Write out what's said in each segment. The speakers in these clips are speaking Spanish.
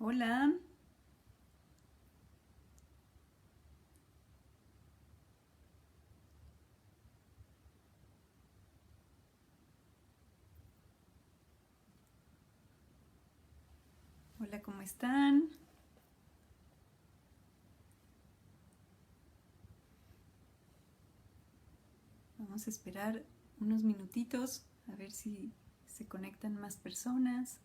Hola, hola, ¿cómo están? Vamos a esperar unos minutitos a ver si se conectan más personas.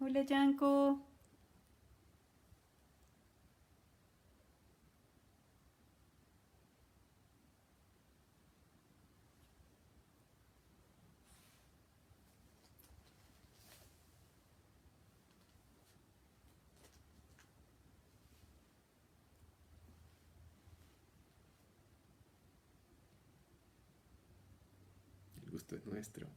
Hola, Yanko. El gusto es nuestro.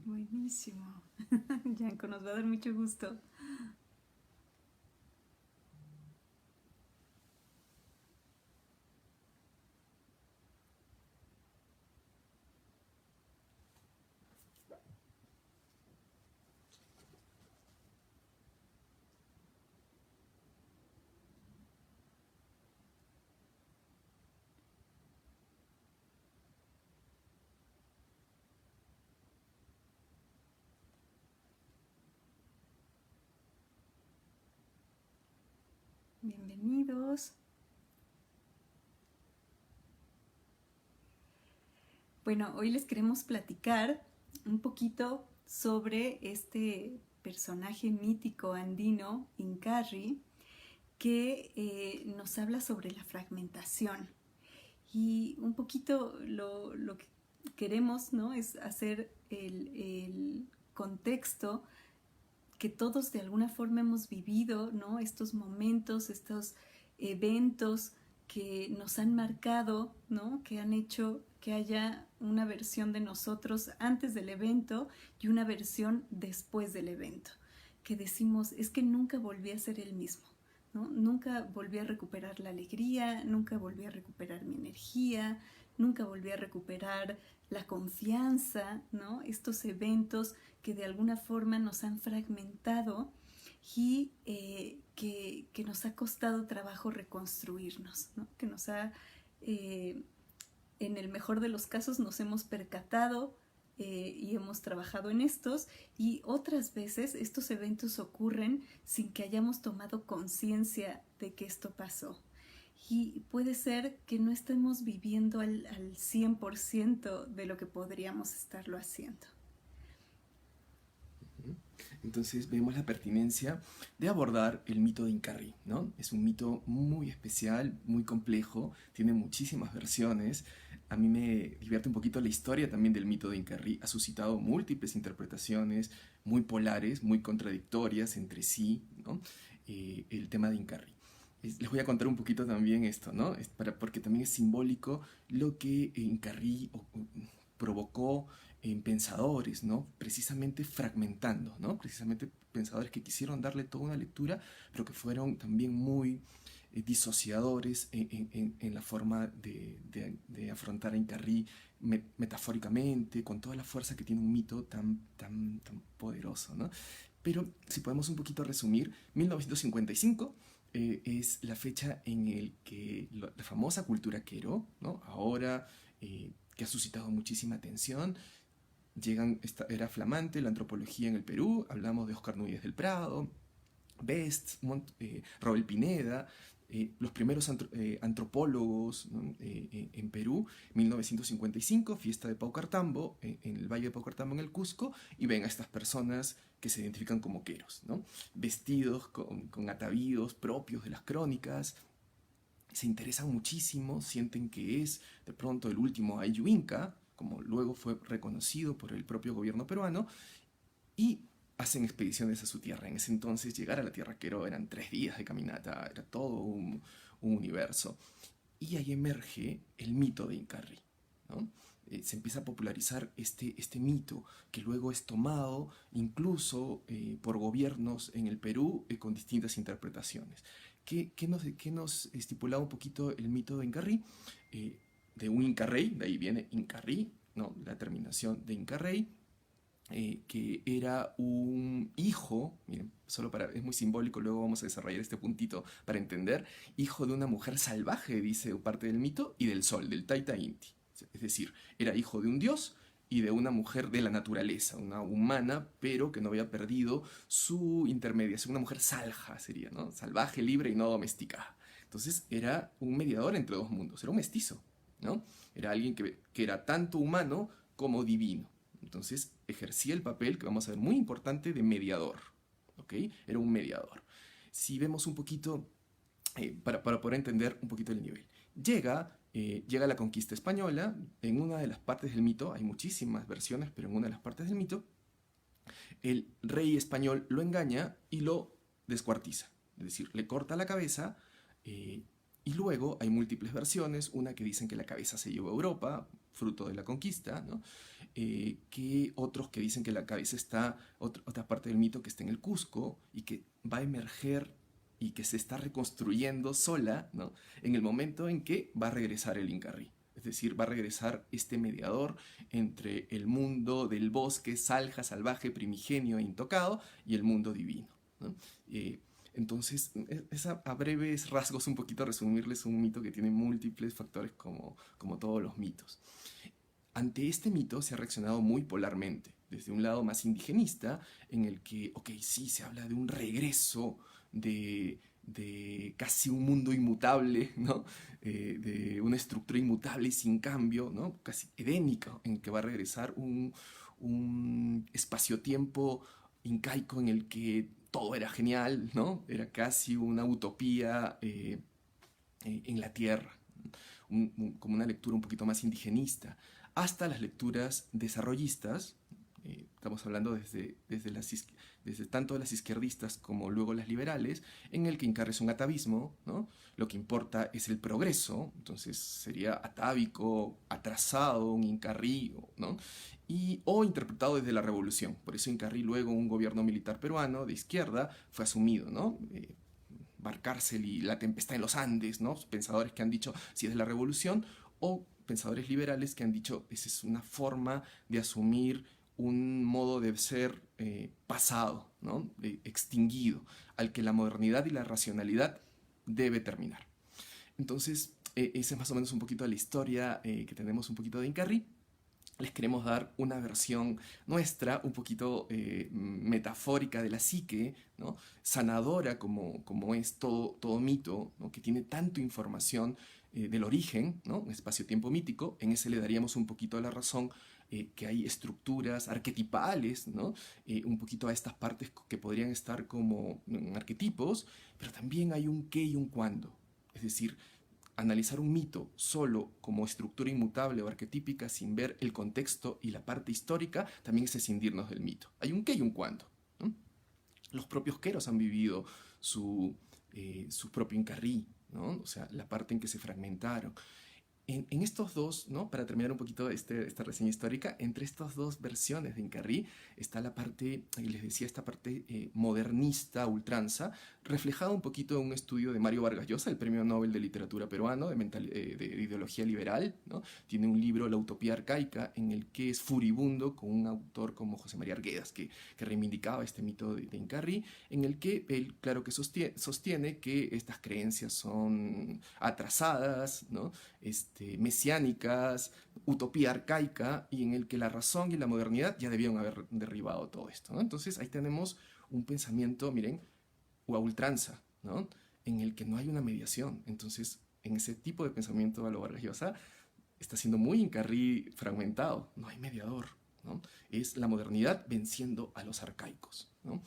Buenísimo. Yanko, nos va a dar mucho gusto. Bienvenidos. Bueno, hoy les queremos platicar un poquito sobre este personaje mítico andino, Incarri, que nos habla sobre la fragmentación. Y un poquito lo que queremos, ¿no?, es hacer el contexto que todos de alguna forma hemos vivido, ¿no? Estos momentos, estos eventos que nos han marcado, ¿no? Que han hecho que haya una versión de nosotros antes del evento y una versión después del evento. Que decimos, es que nunca volví a ser el mismo, ¿no? Nunca volví a recuperar la alegría, nunca volví a recuperar mi energía, nunca volví a recuperar la confianza, ¿no? Estos eventos que de alguna forma nos han fragmentado y que nos ha costado trabajo reconstruirnos, ¿no? Que nos ha, eh, en el mejor de los casos, nos hemos percatado y hemos trabajado en estos, y otras veces estos eventos ocurren sin que hayamos tomado conciencia de que esto pasó. Y puede ser que no estemos viviendo al 100% de lo que podríamos estarlo haciendo. Entonces vemos la pertinencia de abordar el mito de Incarri, ¿no? Es un mito muy especial, muy complejo, tiene muchísimas versiones. A mí me divierte un poquito la historia también del mito de Incarri. Ha suscitado múltiples interpretaciones muy polares, muy contradictorias entre sí, ¿no? El tema de Incarri. Les voy a contar un poquito también esto, ¿no? Porque también es simbólico lo que Incarri provocó en pensadores, ¿no? Precisamente fragmentando, ¿no? Precisamente pensadores que quisieron darle toda una lectura, pero que fueron también muy disociadores en la forma de afrontar a Incarri metafóricamente, con toda la fuerza que tiene un mito tan poderoso, ¿no? Pero si podemos un poquito resumir, 1955 es la fecha en el que la famosa cultura quero, ¿no? Ahora que ha suscitado muchísima atención, Era flamante la antropología en el Perú, hablamos de Oscar Núñez del Prado, Best, Raúl Pineda, los primeros antropólogos, ¿no? En Perú, 1955, fiesta de Paucartambo, en el Valle de Paucartambo, en el Cusco, y ven a estas personas que se identifican como queros, ¿no? Vestidos con atavíos propios de las crónicas, se interesan muchísimo, sienten que es de pronto el último Ayllu Inca, como luego fue reconocido por el propio gobierno peruano, y hacen expediciones a su tierra. En ese entonces llegar a la tierra Quero eran 3 días de caminata, era todo un universo. Y ahí emerge el mito de Incarri, ¿no? Se empieza a popularizar este mito que luego es tomado incluso por gobiernos en el Perú con distintas interpretaciones. ¿Qué nos estipulaba un poquito el mito de Incarri? De un Inca rey, de ahí viene Incarri, ¿no? La terminación de Inca rey, que era un hijo, miren, es muy simbólico, luego vamos a desarrollar este puntito para entender, hijo de una mujer salvaje, dice parte del mito, y del sol, del Taita Inti. Es decir, era hijo de un dios y de una mujer de la naturaleza, una humana, pero que no había perdido su intermediación, una mujer salja sería, ¿no? Salvaje, libre y no domesticada. Entonces era un mediador entre dos mundos, era un mestizo, ¿no? Era alguien que era tanto humano como divino. Entonces ejercía el papel, que vamos a ver, muy importante, de mediador, ¿ok? Era un mediador. Si vemos un poquito, para poder entender un poquito el nivel. Llega la conquista española, en una de las partes del mito, hay muchísimas versiones, pero en una de las partes del mito, el rey español lo engaña y lo descuartiza, es decir, le corta la cabeza, y luego hay múltiples versiones, una que dicen que la cabeza se llevó a Europa, fruto de la conquista, ¿no? Que otros que dicen que la cabeza está, otra parte del mito que está en el Cusco y que va a emerger y que se está reconstruyendo sola, ¿no? En el momento en que va a regresar el Incarri. Es decir, va a regresar este mediador entre el mundo del bosque salja, salvaje, primigenio e intocado y el mundo divino, ¿no? Entonces, es a breves rasgos un poquito resumirles un mito que tiene múltiples factores como todos los mitos. Ante este mito se ha reaccionado muy polarmente, desde un lado más indigenista, en el que, ok, sí, se habla de un regreso de casi un mundo inmutable, ¿no? De una estructura inmutable y sin cambio, ¿no? Casi edénica, en que va a regresar un espacio-tiempo incaico en el que todo era genial, ¿no? Era casi una utopía en la tierra, como una lectura un poquito más indigenista, hasta las lecturas desarrollistas. Estamos hablando desde tanto las izquierdistas como luego las liberales, en el que Incarri es un atavismo, ¿no? Lo que importa es el progreso, entonces sería atávico, atrasado, un Incarri, ¿no? O interpretado desde la revolución. Por eso Incarri, luego un gobierno militar peruano de izquierda, fue asumido, ¿no? Barcárcel y la tempestad en los Andes, ¿no? Pensadores que han dicho si es de la revolución, o pensadores liberales que han dicho esa es una forma de asumir un modo de ser pasado, ¿no? Extinguido, al que la modernidad y la racionalidad debe terminar. Entonces, esa es más o menos un poquito la historia que tenemos un poquito de Incarri. Les queremos dar una versión nuestra, un poquito metafórica de la psique, ¿no? Sanadora como es todo mito, ¿no? Que tiene tanto información del origen, ¿no? Un espacio-tiempo mítico. En ese le daríamos un poquito la razón, que hay estructuras arquetipales, ¿no? Un poquito a estas partes que podrían estar como arquetipos, pero también hay un qué y un cuándo. Es decir, analizar un mito solo como estructura inmutable o arquetípica sin ver el contexto y la parte histórica también es escindirnos del mito. Hay un qué y un cuándo, ¿no? Los propios queros han vivido su propio Incarri, ¿no? O sea, la parte en que se fragmentaron. En estos dos, ¿no? Para terminar un poquito esta reseña histórica, entre estas dos versiones de Incarri está la parte, les decía, esta parte modernista, ultranza, reflejado un poquito en un estudio de Mario Vargas Llosa, el premio Nobel de Literatura peruano, de ideología liberal, ¿no? Tiene un libro, La Utopía Arcaica, en el que es furibundo con un autor como José María Arguedas, que reivindicaba este mito de Incarri, en el que él, claro que sostiene que estas creencias son atrasadas, ¿no? Mesiánicas, utopía arcaica, y en el que la razón y la modernidad ya debieron haber derribado todo esto, ¿no? Entonces ahí tenemos un pensamiento, miren, o a ultranza, ¿no? En el que no hay una mediación. Entonces, en ese tipo de pensamiento a lo Vargas Llosa está siendo muy Incarri fragmentado. No hay mediador, ¿no? Es la modernidad venciendo a los arcaicos, ¿no?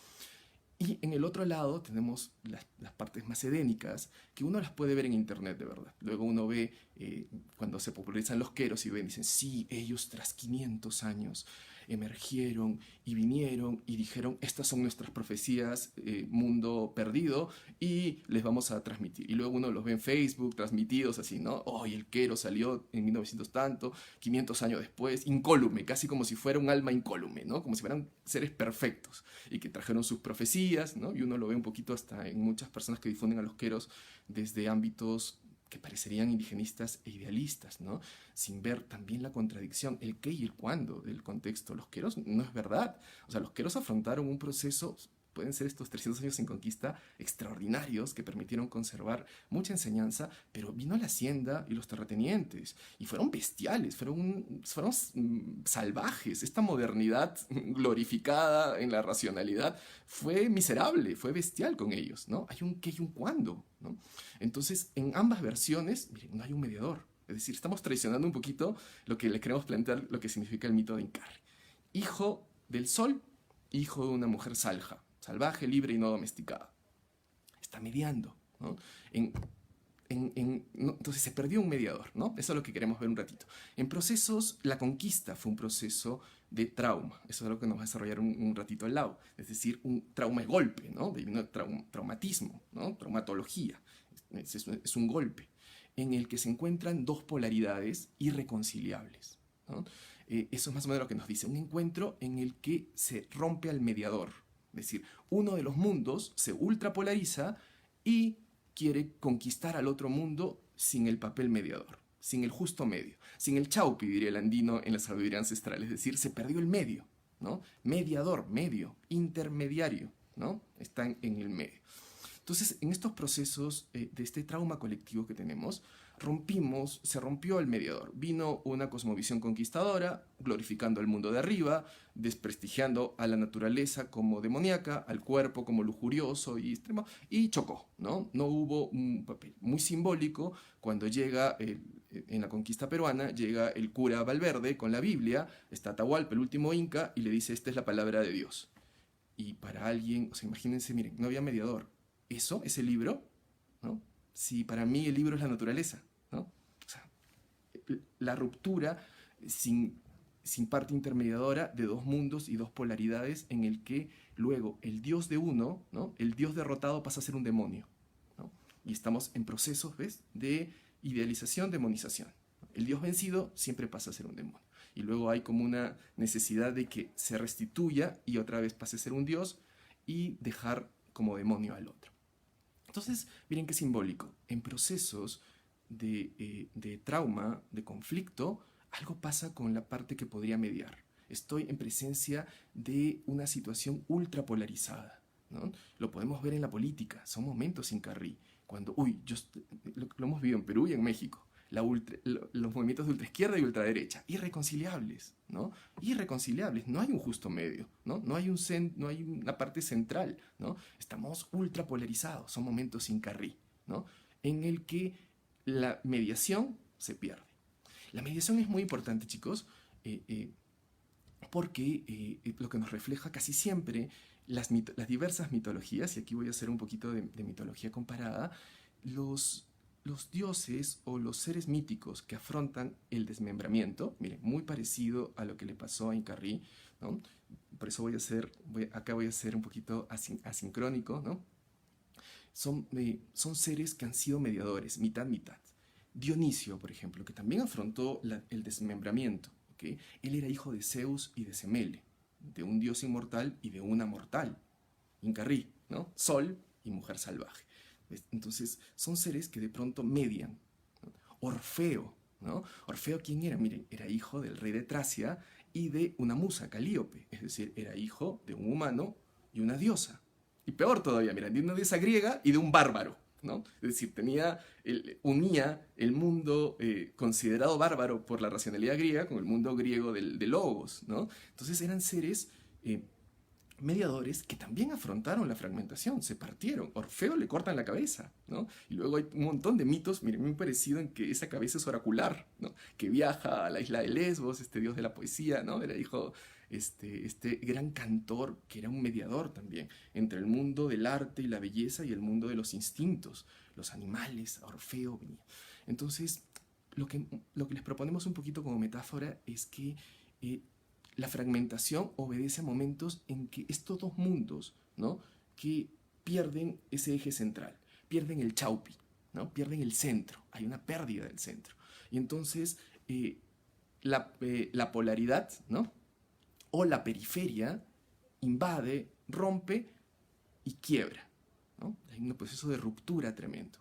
Y en el otro lado tenemos las partes más edénicas, que uno las puede ver en internet, de verdad. Luego uno ve, cuando se popularizan los queros y ven, dicen, sí, ellos tras 500 años emergieron y vinieron y dijeron, estas son nuestras profecías, mundo perdido, y les vamos a transmitir. Y luego uno los ve en Facebook transmitidos así, ¿no? Hoy el quero salió en 1900 tanto, 500 años después, incólume, casi como si fuera un alma incólume, ¿no? Como si fueran seres perfectos y que trajeron sus profecías, ¿no? Y uno lo ve un poquito hasta en muchas personas que difunden a los queros desde ámbitos que parecerían indigenistas e idealistas, ¿no? Sin ver también la contradicción, el qué y el cuándo del contexto. Los queros no es verdad. O sea, los queros afrontaron un proceso, pueden ser estos 300 años en conquista extraordinarios que permitieron conservar mucha enseñanza, pero vino la hacienda y los terratenientes y fueron bestiales, fueron salvajes. Esta modernidad glorificada en la racionalidad fue miserable, fue bestial con ellos, ¿no? Hay un qué y un cuándo, ¿no? Entonces, en ambas versiones, miren, no hay un mediador. Es decir, estamos traicionando un poquito lo que le queremos plantear, lo que significa el mito de Incarri. Hijo del sol, hijo de una mujer salvaje, libre y no domesticada. Está mediando, ¿no? ¿No? Entonces se perdió un mediador, ¿no? Eso es lo que queremos ver un ratito. En procesos, la conquista fue un proceso de trauma. Eso es lo que nos va a desarrollar un ratito al lado. Es decir, un trauma de golpe, ¿no? Traumatismo, ¿no? Traumatología. Es un golpe en el que se encuentran dos polaridades irreconciliables, ¿no? Eso es más o menos lo que nos dice. Un encuentro en el que se rompe al mediador. Es decir, uno de los mundos se ultrapolariza y quiere conquistar al otro mundo sin el papel mediador, sin el justo medio, sin el chaupi, diría el andino en la sabiduría ancestral. Es decir, se perdió el medio, ¿no? Mediador, medio, intermediario, ¿no? Están en el medio. Entonces, en estos procesos de este trauma colectivo que tenemos, se rompió el mediador. Vino una cosmovisión conquistadora, glorificando al mundo de arriba, desprestigiando a la naturaleza como demoníaca, al cuerpo como lujurioso y extremo, y chocó, ¿no? No hubo un papel muy simbólico cuando llega, en la conquista peruana, llega el cura Valverde con la Biblia, está Atahualpa, el último inca, y le dice, esta es la palabra de Dios. Y para alguien, o sea, imagínense, miren, no había mediador. Ese libro, ¿no? Si para mí el libro es la naturaleza, ¿no? O sea, la ruptura sin parte intermediadora de dos mundos y dos polaridades en el que luego el dios de uno, ¿no? El dios derrotado pasa a ser un demonio, ¿no? Y estamos en procesos, ¿ves?, de idealización, demonización. El dios vencido siempre pasa a ser un demonio. Y luego hay como una necesidad de que se restituya y otra vez pase a ser un dios y dejar como demonio al otro. Entonces, miren qué simbólico. En procesos de trauma, de conflicto, algo pasa con la parte que podría mediar. Estoy en presencia de una situación ultrapolarizada, ¿no? Lo podemos ver en la política. Son momentos Incarri. Cuando, lo hemos vivido en Perú y en México. Los movimientos de ultraizquierda y ultraderecha, irreconciliables, ¿no? Irreconciliables, no hay un justo medio, ¿no? No hay una parte central, ¿no? Estamos ultrapolarizados, son momentos Incarri, ¿no? En el que la mediación se pierde. La mediación es muy importante, chicos, porque lo que nos refleja casi siempre las diversas mitologías, y aquí voy a hacer un poquito de mitología comparada, los dioses o los seres míticos que afrontan el desmembramiento, miren, muy parecido a lo que le pasó a Incarri, ¿no? Por eso acá voy a ser un poquito asincrónico, ¿no? Son seres que han sido mediadores, mitad. Dionisio, por ejemplo, que también afrontó el desmembramiento, ¿okay? Él era hijo de Zeus y de Semele, de un dios inmortal y de una mortal, Incarri, ¿no? Sol y mujer salvaje. ¿Ves? Entonces son seres que de pronto median, ¿no? Orfeo, ¿no? Orfeo, ¿quién era? Miren, era hijo del rey de Tracia y de una musa, Calíope, es decir, era hijo de un humano y una diosa. Y peor todavía, miren, de una diosa griega y de un bárbaro, ¿no? Es decir, unía el mundo considerado bárbaro por la racionalidad griega con el mundo griego de Logos, ¿no? Entonces eran seres mediadores que también afrontaron la fragmentación, se partieron. Orfeo le cortan la cabeza, ¿no? Y luego hay un montón de mitos, miren, muy parecido en que esa cabeza es oracular, ¿no? Que viaja a la isla de Lesbos, este dios de la poesía, ¿no? Era hijo, este gran cantor que era un mediador también entre el mundo del arte y la belleza y el mundo de los instintos, los animales. Orfeo venía. Entonces, lo que les proponemos un poquito como metáfora es que la fragmentación obedece a momentos en que estos dos mundos, ¿no? Que pierden ese eje central, pierden el chaupi, ¿no? Pierden el centro, hay una pérdida del centro. Y entonces la polaridad, ¿no? O la periferia invade, rompe y quiebra, ¿no? Hay un proceso de ruptura tremendo.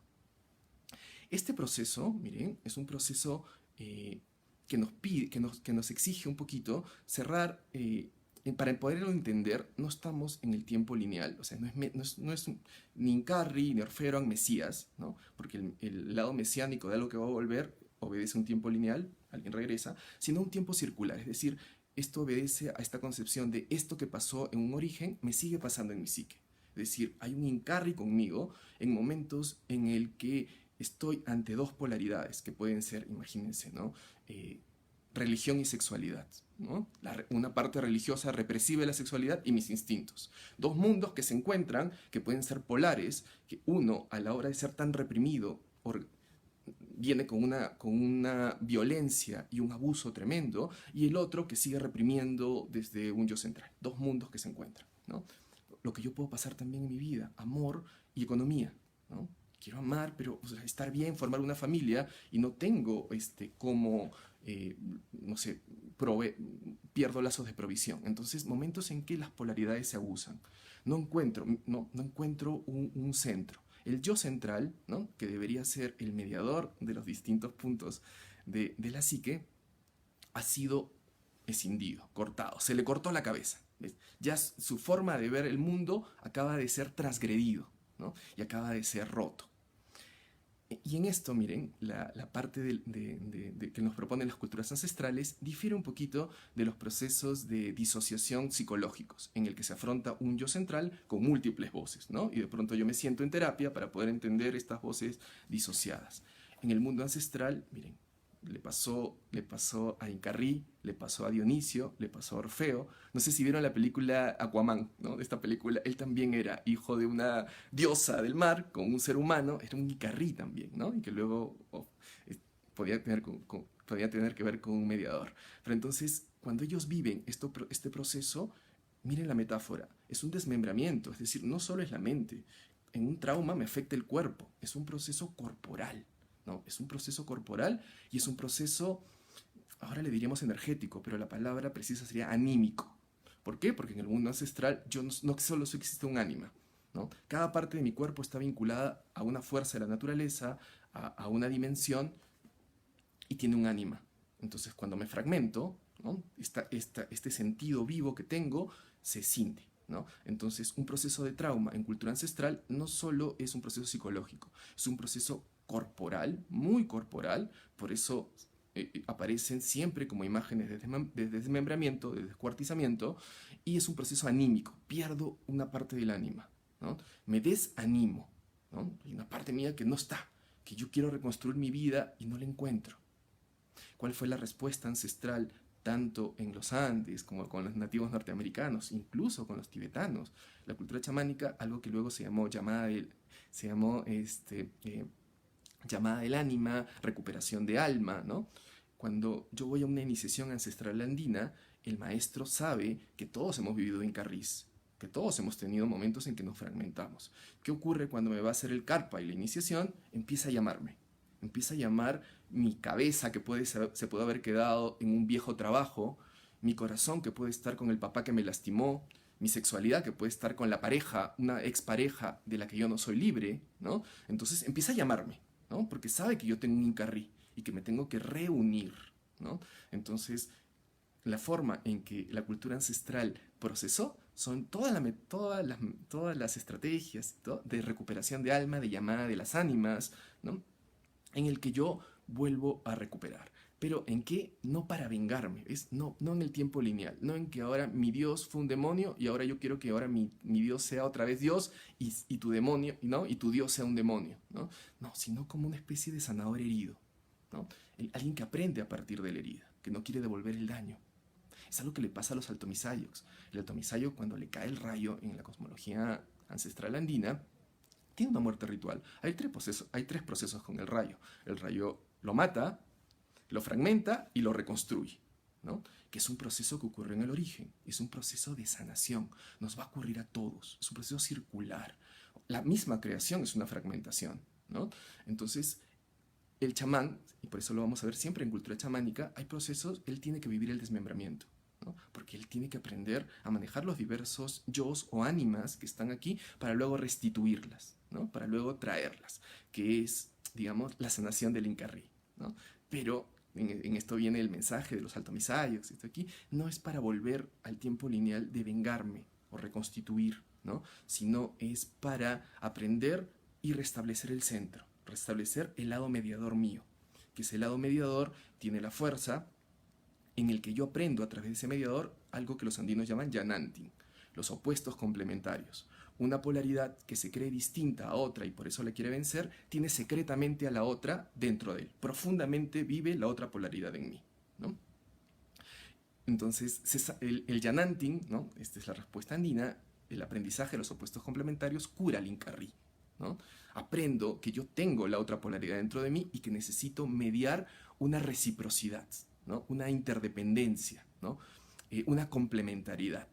Este proceso, miren, es un proceso que nos pide, que nos exige un poquito cerrar, para poderlo entender, no estamos en el tiempo lineal, o sea, no es ni Incarri ni Orfeo eran mesías, ¿no? Porque el lado mesiánico de algo que va a volver obedece a un tiempo lineal, alguien regresa, sino a un tiempo circular, es decir, esto obedece a esta concepción de esto que pasó en un origen, me sigue pasando en mi psique. Es decir, hay un Incarri conmigo en momentos en el que estoy ante dos polaridades que pueden ser, imagínense, ¿no? Religión y sexualidad, ¿no? Una parte religiosa represiva de la sexualidad y mis instintos. Dos mundos que se encuentran, que pueden ser polares, que uno a la hora de ser tan reprimido viene con una violencia y un abuso tremendo, y el otro que sigue reprimiendo desde un yo central. Dos mundos que se encuentran, ¿no? Lo que yo puedo pasar también en mi vida, amor y economía, ¿no? Quiero amar, pero o sea, estar bien, formar una familia, y no tengo cómo, no sé, pierdo lazos de provisión. Entonces, momentos en que las polaridades se abusan. No encuentro un centro. El yo central, ¿no? Que debería ser el mediador de los distintos puntos de la psique, ha sido escindido, cortado. Se le cortó la cabeza. ¿Ves? Ya su forma de ver el mundo acaba de ser transgredido, ¿no? Y acaba de ser roto. Y en esto, miren, la parte que nos proponen las culturas ancestrales difiere un poquito de los procesos de disociación psicológicos, en el que se afronta un yo central con múltiples voces, ¿no? Y de pronto yo me siento en terapia para poder entender estas voces disociadas. En el mundo ancestral, miren, le pasó a Incarri, le pasó a Dionisio, le pasó a Orfeo. No sé si vieron la película Aquaman, ¿no? De esta película, él también era hijo de una diosa del mar con un ser humano, era un Incarri también, ¿no? Y que luego podía tener que ver con un mediador. Pero entonces, cuando ellos viven este proceso, miren la metáfora, es un desmembramiento, es decir, no solo es la mente. En un trauma me afecta el cuerpo, es un proceso corporal. ¿No? Es un proceso corporal y es un proceso, ahora le diríamos energético, pero la palabra precisa sería anímico. ¿Por qué? Porque en el mundo ancestral no solo existe un ánima, ¿no? Cada parte de mi cuerpo está vinculada a una fuerza de la naturaleza, a una dimensión, y tiene un ánima. Entonces, cuando me fragmento, ¿no? Este sentido vivo que tengo se escinde, ¿no? Entonces, un proceso de trauma en cultura ancestral no solo es un proceso psicológico, es un proceso corporal, muy corporal, por eso aparecen siempre como imágenes de desmembramiento, de descuartizamiento, y es un proceso anímico, pierdo una parte del ánima, ¿no? Me desanimo, ¿no? Hay una parte mía que no está, que yo quiero reconstruir mi vida y no la encuentro. ¿Cuál fue la respuesta ancestral tanto en los Andes como con los nativos norteamericanos, incluso con los tibetanos? La cultura chamánica, algo que luego se llamó llamada del ánima, recuperación de alma, ¿no? Cuando yo voy a una iniciación ancestral andina, el maestro sabe que todos hemos vivido en Carriz, que todos hemos tenido momentos en que nos fragmentamos. ¿Qué ocurre cuando me va a hacer el karpa y la iniciación? Empieza a llamarme. Empieza a llamar mi cabeza, que se puede haber quedado en un viejo trabajo, mi corazón, que puede estar con el papá que me lastimó, mi sexualidad, que puede estar con la pareja, una expareja de la que yo no soy libre, ¿no? Entonces empieza a llamarme, ¿no? Porque sabe que yo tengo un Incarrí y que me tengo que reunir, ¿no? Entonces, la forma en que la cultura ancestral procesó son todas las estrategias de recuperación de alma, de llamada de las ánimas, ¿no? En el que yo vuelvo a recuperar. Pero ¿en qué? No para vengarme, no en el tiempo lineal, no en que ahora mi Dios fue un demonio y ahora yo quiero que ahora mi Dios sea otra vez Dios y tu demonio, ¿no? Y tu Dios sea un demonio, ¿no? No, sino como una especie de sanador herido, ¿no? Alguien que aprende a partir de la herida, que no quiere devolver el daño. Es algo que le pasa a los altomisayocs. El altomisayo, cuando le cae el rayo en la cosmología ancestral andina, tiene una muerte ritual. Hay tres procesos con el rayo. El rayo lo mata, lo fragmenta y lo reconstruye, ¿no? Que es un proceso que ocurre en el origen. Es un proceso de sanación. Nos va a ocurrir a todos. Es un proceso circular. La misma creación es una fragmentación, ¿no? Entonces, el chamán, y por eso lo vamos a ver siempre en cultura chamánica, hay procesos, él tiene que vivir el desmembramiento, ¿no? Porque él tiene que aprender a manejar los diversos yos o ánimas que están aquí para luego restituirlas, ¿no? Para luego traerlas, que es, digamos, la sanación del Incarrí, ¿no? Pero en esto viene el mensaje de los altomisayocs, esto aquí, no es para volver al tiempo lineal de vengarme o reconstituir, ¿no? Sino es para aprender y restablecer el centro, restablecer el lado mediador mío, que ese lado mediador tiene la fuerza en el que yo aprendo a través de ese mediador algo que los andinos llaman yanantin, los opuestos complementarios. Una polaridad que se cree distinta a otra y por eso la quiere vencer, tiene secretamente a la otra dentro de él. Profundamente vive la otra polaridad en mí, ¿no? Entonces, el yanantin, ¿no? Esta es la respuesta andina, el aprendizaje de los opuestos complementarios cura el Incarrí, ¿no? Aprendo que yo tengo la otra polaridad dentro de mí y que necesito mediar una reciprocidad, ¿no? Una interdependencia, ¿no? Una complementariedad.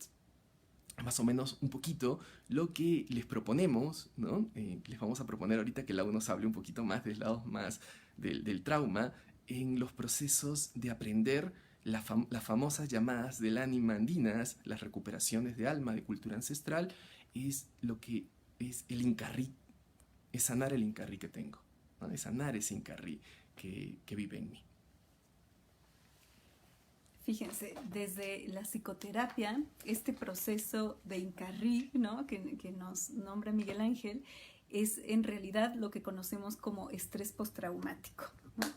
Más o menos un poquito lo que les proponemos, ¿no? Les vamos a proponer ahorita que Lau nos hable un poquito más del lado más del trauma en los procesos de aprender las famosas llamadas del ánima andinas, las recuperaciones de alma, de cultura ancestral, es lo que es el Incarrí, es sanar el Incarrí que tengo, ¿no? Es sanar ese Incarrí que vive en mí. Fíjense, desde la psicoterapia, este proceso de Incarrí, ¿no? que nos nombra Miguel Ángel, es en realidad lo que conocemos como estrés postraumático, ¿no?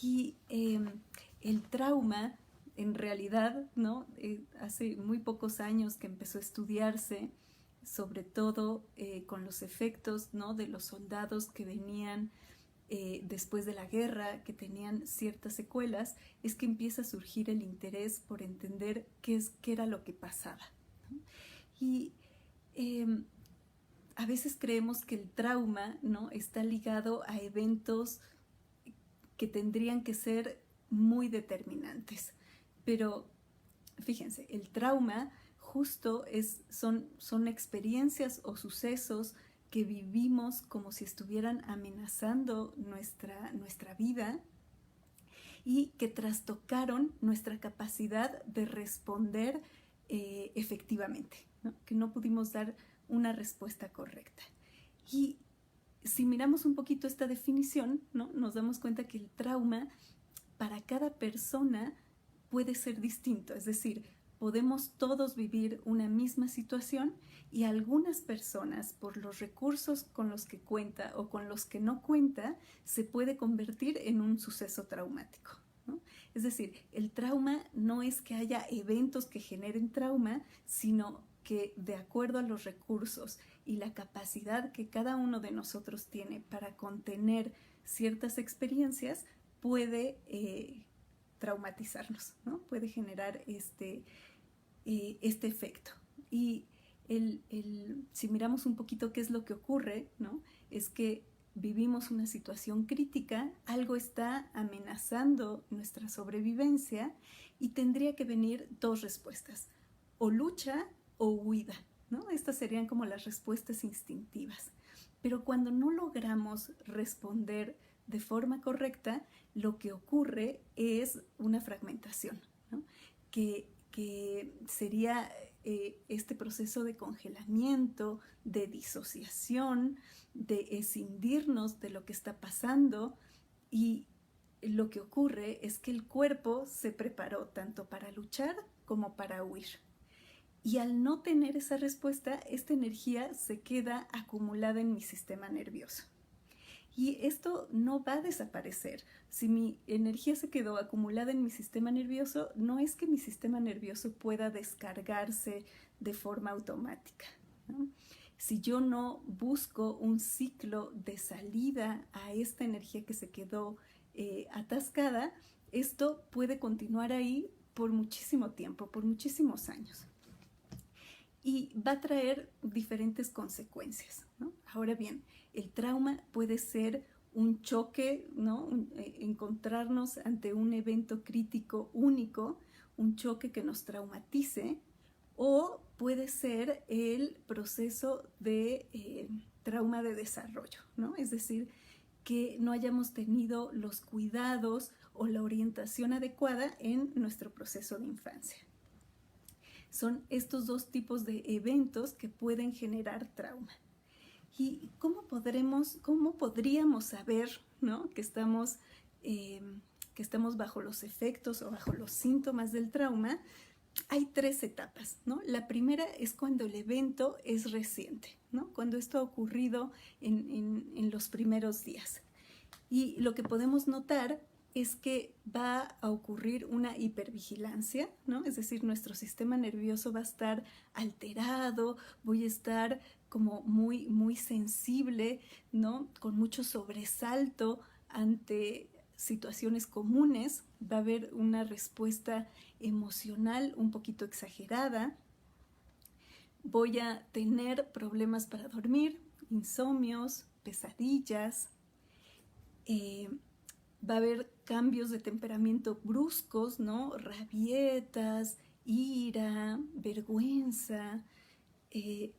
Y el trauma, en realidad, ¿no? Hace muy pocos años que empezó a estudiarse, sobre todo con los efectos, ¿no? De los soldados que venían después de la guerra, que tenían ciertas secuelas, es que empieza a surgir el interés por entender qué era lo que pasaba, ¿no? Y a veces creemos que el trauma, ¿no? Está ligado a eventos que tendrían que ser muy determinantes, pero fíjense, el trauma justo son experiencias o sucesos que vivimos como si estuvieran amenazando nuestra vida y que trastocaron nuestra capacidad de responder efectivamente, ¿no? Que no pudimos dar una respuesta correcta. Y si miramos un poquito esta definición, ¿no? Nos damos cuenta que el trauma para cada persona puede ser distinto, es decir, podemos todos vivir una misma situación y algunas personas, por los recursos con los que cuenta o con los que no cuenta, se puede convertir en un suceso traumático, ¿no? Es decir, el trauma no es que haya eventos que generen trauma, sino que de acuerdo a los recursos y la capacidad que cada uno de nosotros tiene para contener ciertas experiencias, puede traumatizarnos, ¿no? Puede generar este efecto. Y si miramos un poquito qué es lo que ocurre, ¿no? Es que vivimos una situación crítica, algo está amenazando nuestra sobrevivencia y tendría que venir dos respuestas, o lucha o huida, ¿no? Estas serían como las respuestas instintivas. Pero cuando no logramos responder de forma correcta, lo que ocurre es una fragmentación, ¿no? que sería este proceso de congelamiento, de disociación, de escindirnos de lo que está pasando, y lo que ocurre es que el cuerpo se preparó tanto para luchar como para huir. Y al no tener esa respuesta, esta energía se queda acumulada en mi sistema nervioso. Y esto no va a desaparecer. Si mi energía se quedó acumulada en mi sistema nervioso, no es que mi sistema nervioso pueda descargarse de forma automática, ¿no? Si yo no busco un ciclo de salida a esta energía que se quedó atascada, esto puede continuar ahí por muchísimo tiempo, por muchísimos años. Y va a traer diferentes consecuencias, ¿no? Ahora bien, el trauma puede ser un choque, ¿no? Encontrarnos ante un evento crítico único, un choque que nos traumatice, o puede ser el proceso de trauma de desarrollo, ¿no? Es decir, que no hayamos tenido los cuidados o la orientación adecuada en nuestro proceso de infancia. Son estos dos tipos de eventos que pueden generar trauma. ¿Y cómo podríamos saber, ¿no?, que estamos bajo los efectos o bajo los síntomas del trauma? Hay 3 etapas, ¿no? La primera es cuando el evento es reciente, ¿no? Cuando esto ha ocurrido en los primeros días. Y lo que podemos notar es que va a ocurrir una hipervigilancia, ¿no? Es decir, nuestro sistema nervioso va a estar alterado, voy a estar como muy, muy sensible, ¿no? Con mucho sobresalto ante situaciones comunes, va a haber una respuesta emocional un poquito exagerada, voy a tener problemas para dormir, insomnios, pesadillas, va a haber cambios de temperamento bruscos, ¿no? Rabietas, ira, vergüenza. Y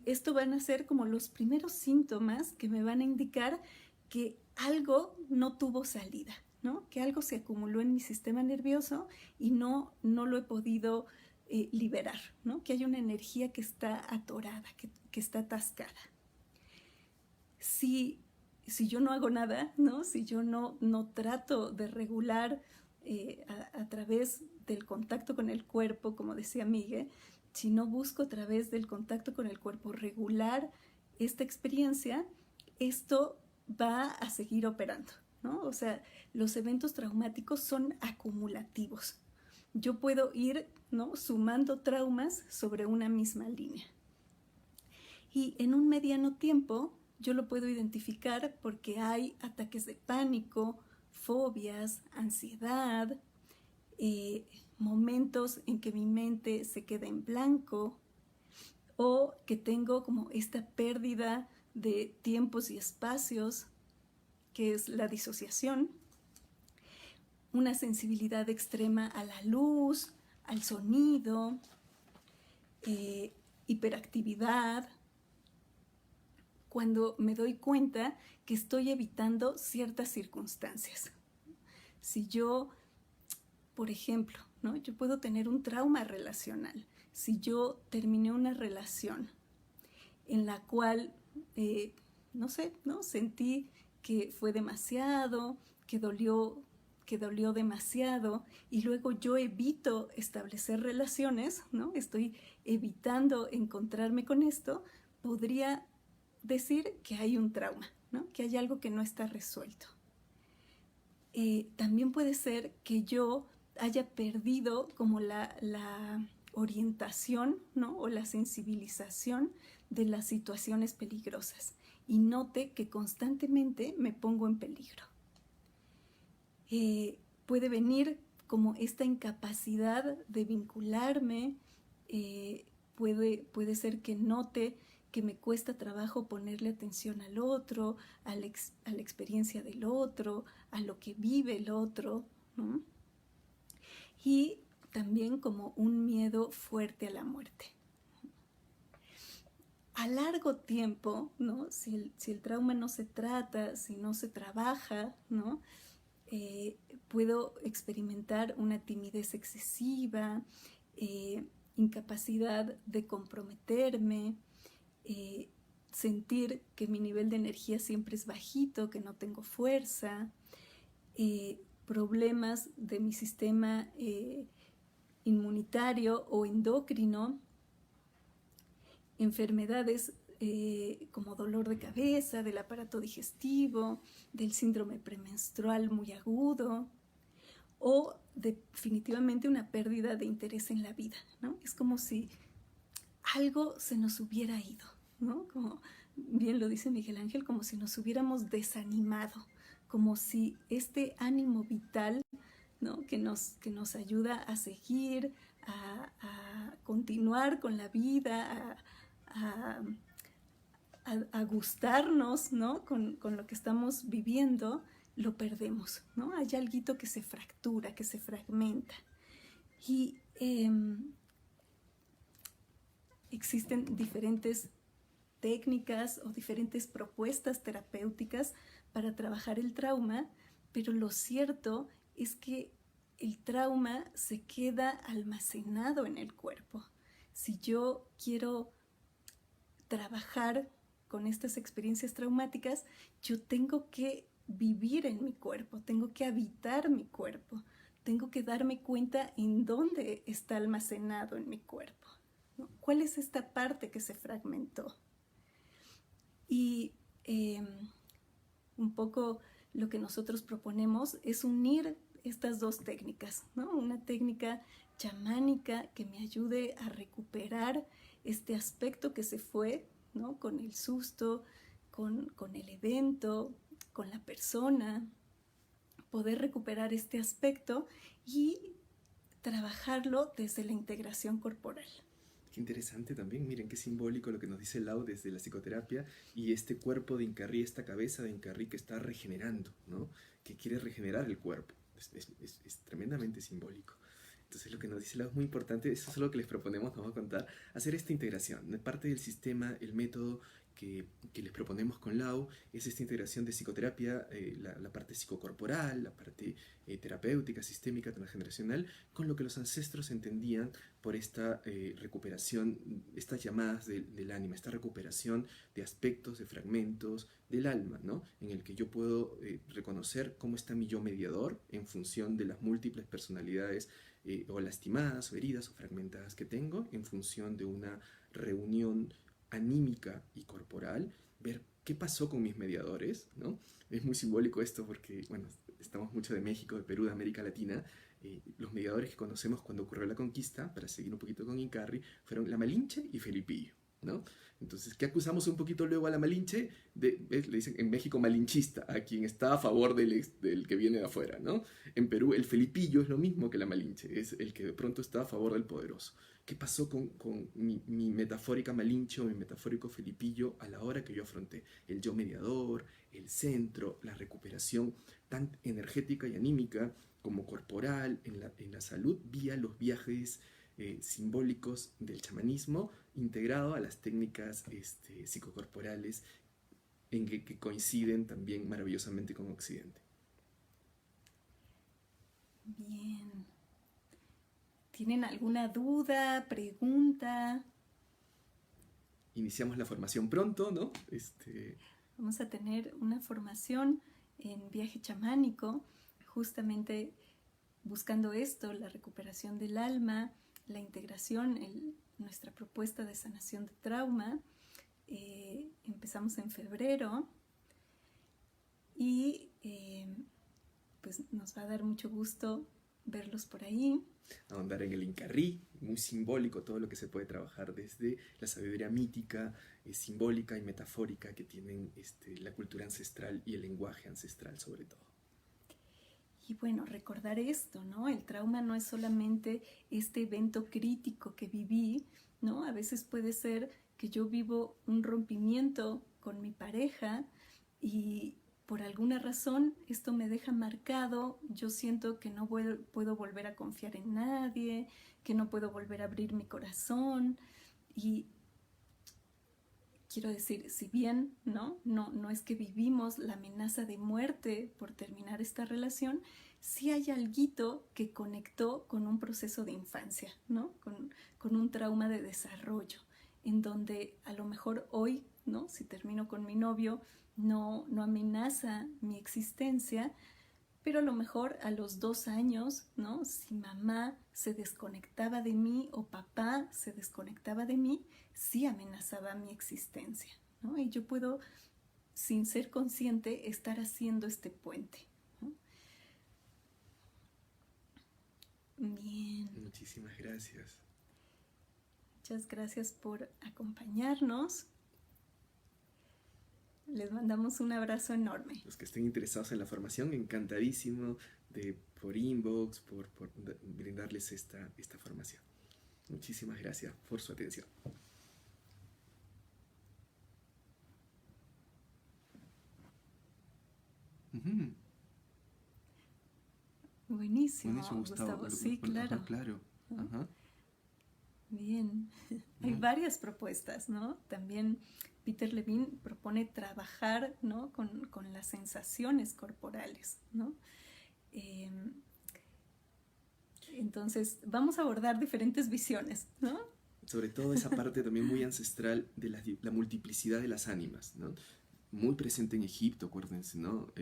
esto van a ser como los primeros síntomas que me van a indicar que algo no tuvo salida, ¿no? Que algo se acumuló en mi sistema nervioso y no lo he podido liberar, ¿no? Que hay una energía que está atorada, que está atascada. Si yo no hago nada, ¿no? Si yo no trato de regular a través del contacto con el cuerpo, como decía Miguel, si no busco a través del contacto con el cuerpo regular esta experiencia, esto va a seguir operando, ¿no? O sea, los eventos traumáticos son acumulativos. Yo puedo ir, ¿no?, sumando traumas sobre una misma línea. Y en un mediano tiempo yo lo puedo identificar porque hay ataques de pánico, fobias, ansiedad, momentos en que mi mente se queda en blanco, o que tengo como esta pérdida de tiempos y espacios, que es la disociación, una sensibilidad extrema a la luz, al sonido, hiperactividad, cuando me doy cuenta que estoy evitando ciertas circunstancias. Si yo, por ejemplo, ¿no?, yo puedo tener un trauma relacional. Si yo terminé una relación en la cual, no sé, ¿no?, sentí que fue demasiado, que dolió demasiado, y luego yo evito establecer relaciones, ¿no? Estoy evitando encontrarme con esto, podría decir que hay un trauma, ¿no?, que hay algo que no está resuelto. También puede ser que yo haya perdido como la orientación, ¿no?, o la sensibilización de las situaciones peligrosas, y note que constantemente me pongo en peligro. Puede venir como esta incapacidad de vincularme, puede ser que note que me cuesta trabajo ponerle atención al otro, a la experiencia del otro, a lo que vive el otro, ¿no? Y también como un miedo fuerte a la muerte. A largo tiempo, ¿no?, si el trauma no se trata, si no se trabaja, ¿no?, puedo experimentar una timidez excesiva, incapacidad de comprometerme, sentir que mi nivel de energía siempre es bajito, que no tengo fuerza, problemas de mi sistema inmunitario o endocrino, enfermedades como dolor de cabeza, del aparato digestivo, del síndrome premenstrual muy agudo, o definitivamente una pérdida de interés en la vida, ¿no? Es como si algo se nos hubiera ido, ¿no? Como bien lo dice Miguel Ángel, como si nos hubiéramos desanimado, como si este ánimo vital, ¿no? que nos ayuda a seguir, a continuar con la vida, a gustarnos, ¿no? con lo que estamos viviendo, lo perdemos, ¿no? Hay algo que se fractura, que se fragmenta. Y existen diferentes técnicas o diferentes propuestas terapéuticas para trabajar el trauma, pero lo cierto es que el trauma se queda almacenado en el cuerpo. Si yo quiero trabajar con estas experiencias traumáticas, yo tengo que vivir en mi cuerpo, tengo que habitar mi cuerpo, tengo que darme cuenta en dónde está almacenado en mi cuerpo, ¿no? ¿Cuál es esta parte que se fragmentó? Y un poco lo que nosotros proponemos es unir estas dos técnicas, ¿no? Una técnica chamánica que me ayude a recuperar este aspecto que se fue, ¿no? Con el susto, con el evento, con la persona, poder recuperar este aspecto y trabajarlo desde la integración corporal. Qué interesante también, miren qué simbólico lo que nos dice Lau desde la psicoterapia y este cuerpo de Incarrí, esta cabeza de Incarrí que está regenerando, ¿no? Que quiere regenerar el cuerpo. Es tremendamente simbólico. Entonces lo que nos dice Lau es muy importante, eso es lo que les proponemos, nos va a contar, hacer esta integración. Parte del sistema, el método que les proponemos con Lau es esta integración de psicoterapia, la parte psicocorporal, la parte terapéutica, sistémica, transgeneracional, con lo que los ancestros entendían por esta recuperación, estas llamadas del ánima, esta recuperación de aspectos, de fragmentos del alma, ¿no? En el que yo puedo reconocer cómo está mi yo mediador en función de las múltiples personalidades o lastimadas o heridas o fragmentadas que tengo, en función de una reunión anímica y corporal, ver qué pasó con mis mediadores, ¿no? Es muy simbólico esto porque, bueno, estamos mucho de México, de Perú, de América Latina. Los mediadores que conocemos cuando ocurrió la conquista, para seguir un poquito con Incarri, fueron la Malinche y Felipillo, ¿no? Entonces, ¿qué acusamos un poquito luego a la Malinche? Le dicen en México malinchista, a quien está a favor del que viene de afuera, ¿no? En Perú el Felipillo es lo mismo que la Malinche, es el que de pronto está a favor del poderoso. ¿Qué pasó con mi metafórica Malinche o mi metafórico Felipillo a la hora que yo afronté el yo mediador, el centro, la recuperación tan energética y anímica como corporal en la salud vía los viajes simbólicos del chamanismo integrado a las técnicas psicocorporales en que coinciden también maravillosamente con Occidente? Bien. ¿Tienen alguna duda, pregunta? Iniciamos la formación pronto, ¿no? Vamos a tener una formación en viaje chamánico, justamente buscando esto, la recuperación del alma, la integración, nuestra propuesta de sanación de trauma. Empezamos en febrero y pues nos va a dar mucho gusto verlos por ahí. Ahondar en el Incarrí, muy simbólico todo lo que se puede trabajar desde la sabiduría mítica, simbólica y metafórica que tienen la cultura ancestral y el lenguaje ancestral sobre todo. Y bueno, recordar esto, ¿no? El trauma no es solamente este evento crítico que viví, ¿no? A veces puede ser que yo vivo un rompimiento con mi pareja y por alguna razón esto me deja marcado, yo siento que no puedo volver a confiar en nadie, que no puedo volver a abrir mi corazón y quiero decir, si bien no es que vivimos la amenaza de muerte por terminar esta relación, sí hay alguito que conectó con un proceso de infancia, ¿no? Con un trauma de desarrollo, en donde a lo mejor hoy, ¿no? Si termino con mi novio, no amenaza mi existencia, pero a lo mejor a los 2 años, ¿no? Si mamá se desconectaba de mí o papá se desconectaba de mí, sí amenazaba mi existencia, ¿no? Y yo puedo, sin ser consciente, estar haciendo este puente, ¿no? Bien. Muchísimas gracias. Muchas gracias por acompañarnos. Les mandamos un abrazo enorme. Los que estén interesados en la formación, encantadísimo por inbox, por brindarles esta formación. Muchísimas gracias por su atención. Ujú. Buenísimo, Gustavo. Sí, claro. Ajá, claro. Ajá. Bien. Hay varias propuestas, ¿no? También Peter Levine propone trabajar, ¿no? con las sensaciones corporales, ¿no? Entonces, vamos a abordar diferentes visiones, ¿no? Sobre todo esa parte también muy ancestral de la multiplicidad de las ánimas, ¿no? Muy presente en Egipto, acuérdense, ¿no?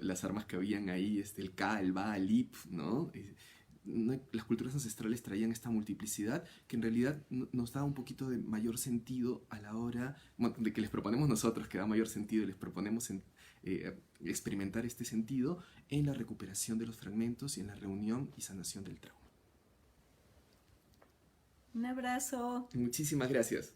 Las armas que habían ahí, el Ka, el Ba, el Ip, ¿no? Las culturas ancestrales traían esta multiplicidad que en realidad nos da un poquito de mayor sentido a la hora, bueno, de que les proponemos nosotros que da mayor sentido y les proponemos experimentar este sentido en la recuperación de los fragmentos y en la reunión y sanación del trauma. Un abrazo. Muchísimas gracias.